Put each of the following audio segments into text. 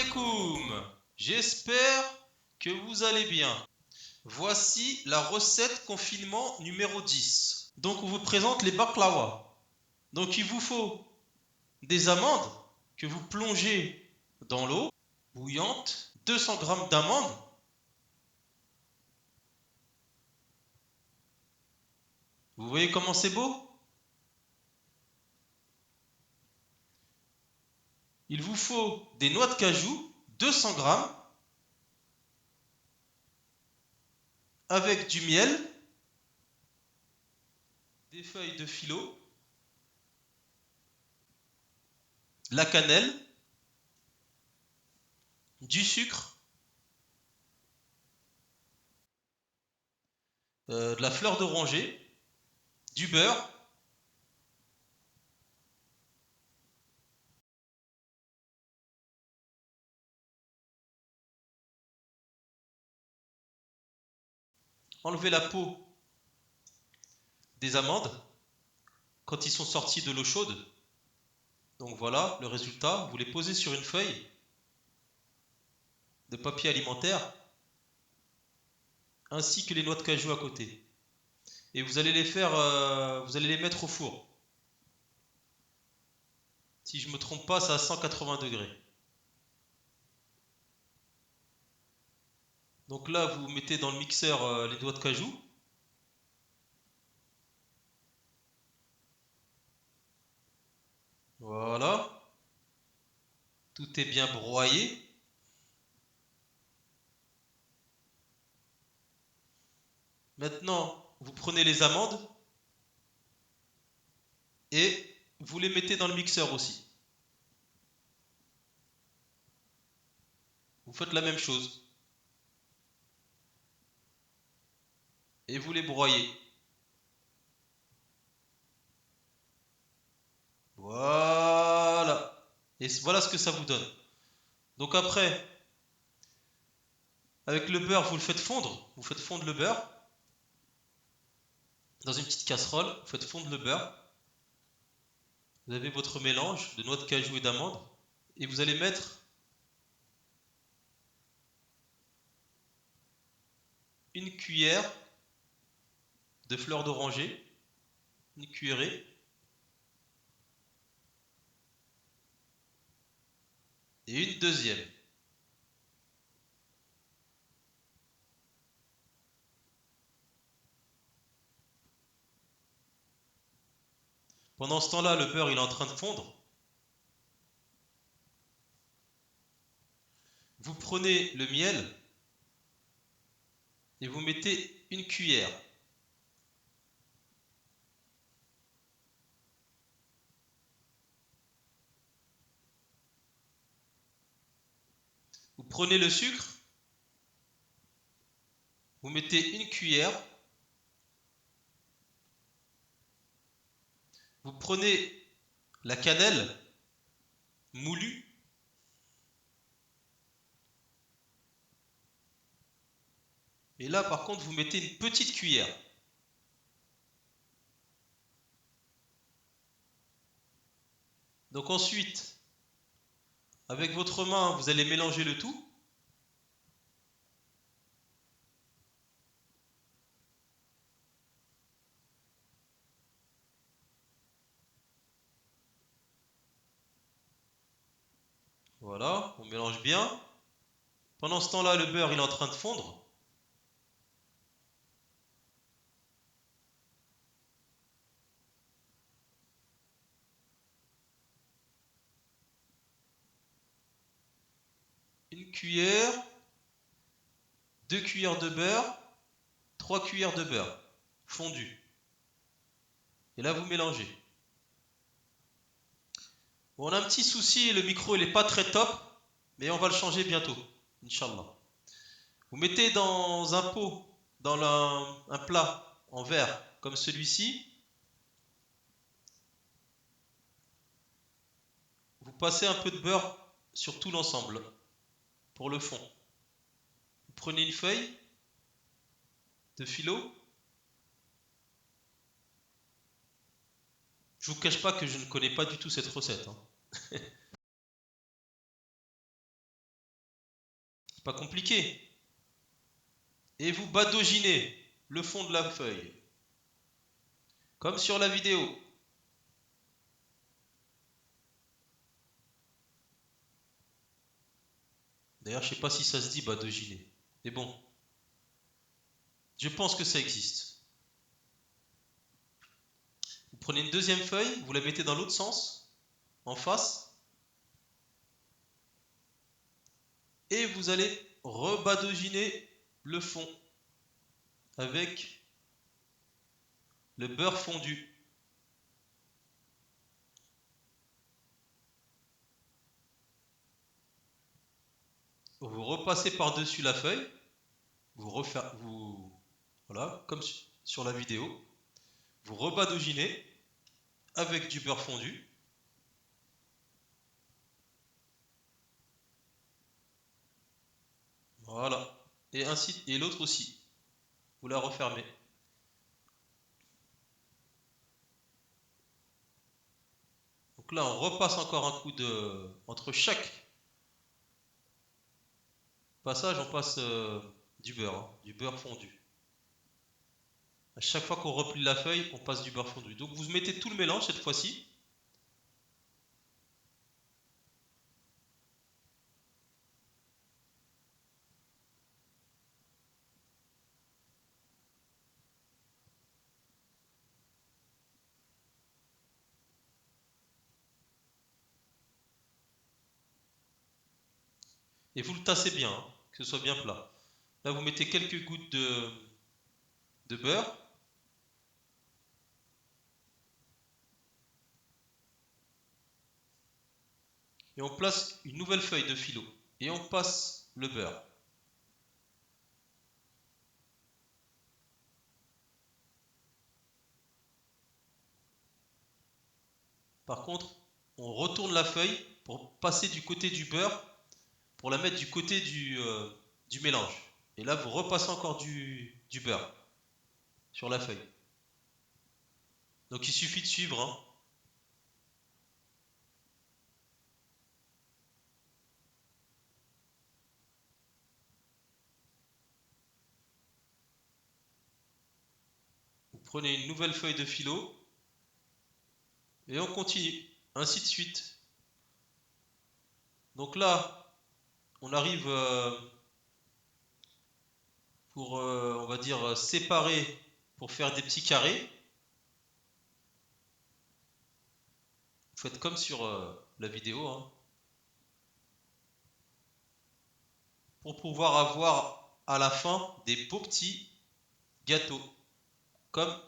alaikum. J'espère que vous allez bien. Voici la recette confinement numéro 10. Donc on vous présente les baklawa. Donc il vous faut des amandes que vous plongez dans l'eau bouillante, 200 g d'amandes, vous voyez comment c'est beau? Il vous faut des noix de cajou, 200 g, avec du miel, des feuilles de filo, la cannelle, du sucre, de la fleur d'oranger, du beurre, enlevez la peau des amandes quand ils sont sortis de l'eau chaude. Donc voilà le résultat. Vous les posez sur une feuille de papier alimentaire ainsi que les noix de cajou à côté. Et vous allez vous allez les mettre au four. Si je ne me trompe pas, c'est à 180 degrés. Donc là, vous mettez dans le mixeur les noix de cajou. Voilà. Tout est bien broyé. Maintenant, vous prenez les amandes et vous les mettez dans le mixeur aussi. Vous faites la même chose. Et vous les broyez. Voilà. Et voilà ce que ça vous donne. Donc après, avec le beurre, vous le faites fondre. Vous faites fondre le beurre dans une petite casserole. Vous faites fondre le beurre. Vous avez votre mélange de noix de cajou et d'amandes. Et vous allez mettre une cuillère de fleur d'oranger. Une cuillerée. Et une deuxième. Pendant ce temps-là, le beurre il est en train de fondre. Vous prenez le miel et vous mettez une cuillère. Vous prenez le sucre, vous mettez une cuillère. Vous prenez la cannelle moulue. Et là, par contre, vous mettez une petite cuillère. Donc ensuite, avec votre main, vous allez mélanger le tout. Voilà, on mélange bien. Pendant ce temps-là, le beurre il est en train de fondre. Une cuillère, 2 cuillères de beurre, 3 cuillères de beurre fondu. Et là, vous mélangez. Bon, on a un petit souci, le micro il n'est pas très top, mais on va le changer bientôt, Inch'Allah. Vous mettez dans un pot, dans un plat en verre comme celui-ci, vous passez un peu de beurre sur tout l'ensemble pour le fond. Vous prenez une feuille de philo. Je ne vous cache pas que je ne connais pas du tout cette recette, hein. C'est pas compliqué. Et vous badaujinez le fond de la feuille. Comme sur la vidéo. D'ailleurs, je sais pas si ça se dit badaujiner. Mais bon. Je pense que ça existe. Vous prenez une deuxième feuille, vous la mettez dans l'autre sens, en face. Et vous allez rebadaujiner le fond avec le beurre fondu. Vous repassez par-dessus la feuille, voilà, comme sur la vidéo, vous rebadouginez avec du beurre fondu. Voilà, et ainsi, et l'autre aussi. Vous la refermez. Donc là, on repasse encore un coup entre chaque passage, on passe du beurre fondu. À chaque fois qu'on replie la feuille, on passe du beurre fondu. Donc vous mettez tout le mélange cette fois-ci. Et vous le tassez bien, hein, que ce soit bien plat. Là, vous mettez quelques gouttes de beurre. Et on place une nouvelle feuille de phyllo. Et on passe le beurre. Par contre, on retourne la feuille pour passer du côté du beurre, pour la mettre du côté du mélange. Et là, vous repassez encore du beurre sur la feuille. Donc il suffit de suivre, hein. Vous prenez une nouvelle feuille de phyllo et on continue, ainsi de suite. Donc là, on arrive pour, on va dire, séparer pour faire des petits carrés. Vous faites comme sur la vidéo, hein, pour pouvoir avoir à la fin des beaux petits gâteaux, comme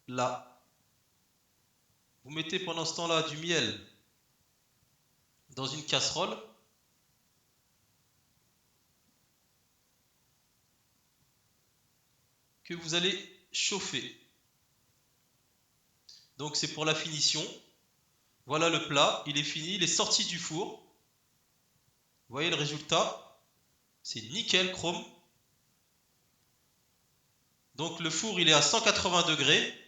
là. Vous mettez pendant ce temps-là du miel dans une casserole. Que vous allez chauffer. Donc c'est pour la finition. Voilà le plat, il est fini, il est sorti du four. Vous voyez le résultat, c'est nickel chrome. Donc le four il est à 180 degrés.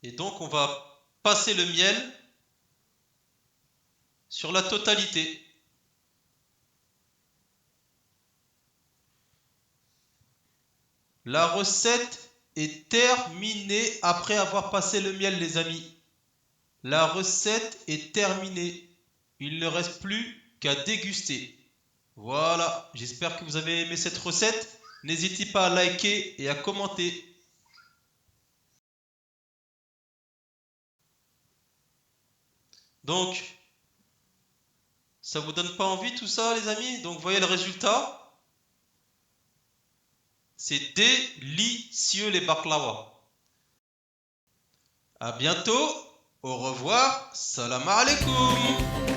Et donc on va passer le miel sur la totalité. La recette est terminée après avoir passé le miel, les amis. La recette est terminée. Il ne reste plus qu'à déguster. Voilà, j'espère que vous avez aimé cette recette. N'hésitez pas à liker et à commenter. Donc, ça vous donne pas envie tout ça, les amis? Donc, voyez le résultat. C'est délicieux les baklawa. À bientôt. Au revoir. Salam alaikum.